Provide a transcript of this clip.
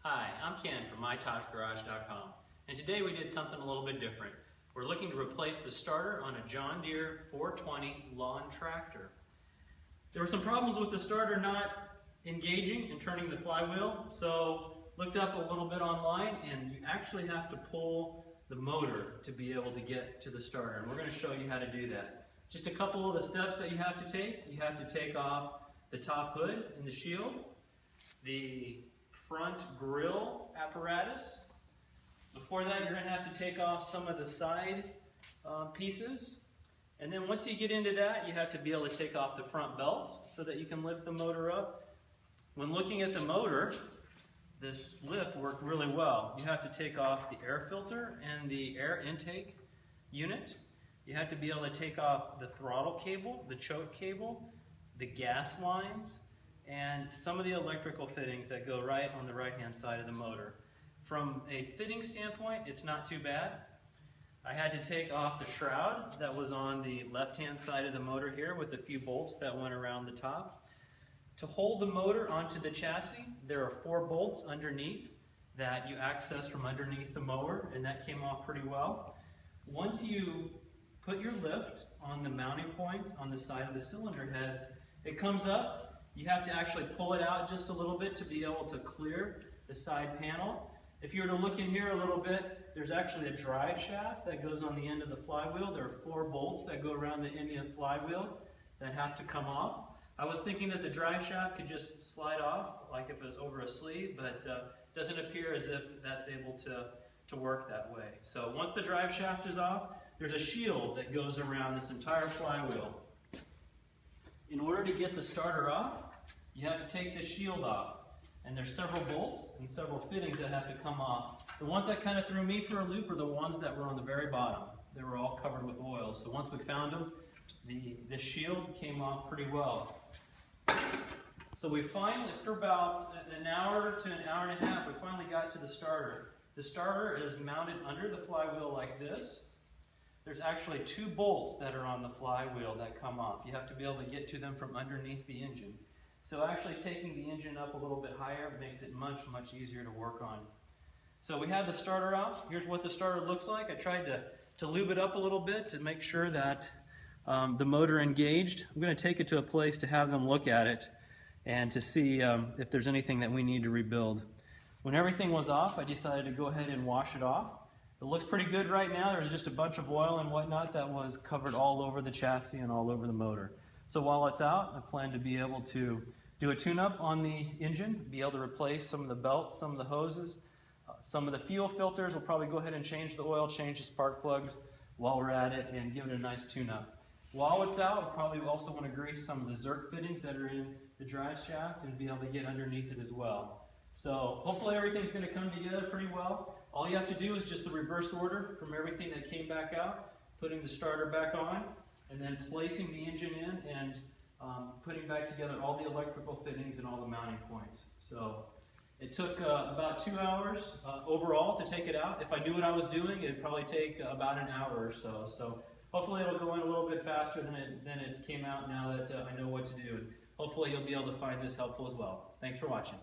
Hi, I'm Ken from MyToshGarage.com, and today we did something a little bit different. We're looking to replace the starter on a John Deere 420 lawn tractor. There were some problems with the starter not engaging and turning the flywheel, so looked up a little bit online, and you actually have to pull the motor to be able to get to the starter, and we're going to show you how to do that. Just a couple of the steps that you have to take. You have to take off the top hood and the shield, the front grille apparatus. Before that, you're going to have to take off some of the side pieces. And then once you get into that, you have to be able to take off the front belts so that you can lift the motor up. When looking at the motor, this lift worked really well. You have to take off the air filter and the air intake unit. You have to be able to take off the throttle cable, the choke cable, the gas lines, and some of the electrical fittings that go right on the right-hand side of the motor. From a fitting standpoint, it's not too bad. I had to take off the shroud that was on the left-hand side of the motor here with a few bolts that went around the top. To hold the motor onto the chassis, there are 4 bolts underneath that you access from underneath the mower, and that came off pretty well. Once you put your lift on the mounting points on the side of the cylinder heads, it comes up. You have to actually pull it out just a little bit to be able to clear the side panel. If you were to look in here a little bit, there's actually a drive shaft that goes on the end of the flywheel. There are 4 bolts that go around the end of the flywheel that have to come off. I was thinking that the drive shaft could just slide off like if it was over a sleeve, but it doesn't appear as if that's able to work that way. So once the drive shaft is off, there's a shield that goes around this entire flywheel. In order to get the starter off, you have to take this shield off. And there's several bolts and several fittings that have to come off. The ones that kind of threw me for a loop are the ones that were on the very bottom. They were all covered with oil. So once we found them, the shield came off pretty well. So we finally, after about an hour to an hour and a half, we finally got to the starter. The starter is mounted under the flywheel like this. There's actually 2 bolts that are on the flywheel that come off. You have to be able to get to them from underneath the engine. So actually taking the engine up a little bit higher makes it much, much easier to work on. So we have the starter off. Here's what the starter looks like. I tried to lube it up a little bit to make sure that the motor engaged. I'm going to take it to a place to have them look at it and to see if there's anything that we need to rebuild. When everything was off, I decided to go ahead and wash it off. It looks pretty good right now. There's just a bunch of oil and whatnot that was covered all over the chassis and all over the motor. So while it's out, I plan to be able to do a tune-up on the engine, be able to replace some of the belts, some of the hoses, some of the fuel filters. We'll probably go ahead and change the oil, change the spark plugs while we're at it, and give it a nice tune-up. While it's out, we'll probably also want to grease some of the Zerk fittings that are in the drive shaft and be able to get underneath it as well. So hopefully everything's going to come together pretty well. All you have to do is just the reverse order from everything that came back out, putting the starter back on, and then placing the engine in and putting back together all the electrical fittings and all the mounting points. So it took about 2 hours overall to take it out. If I knew what I was doing, it'd probably take about an hour or so. So hopefully it'll go in a little bit faster than it came out now that I know what to do. And hopefully you'll be able to find this helpful as well. Thanks for watching.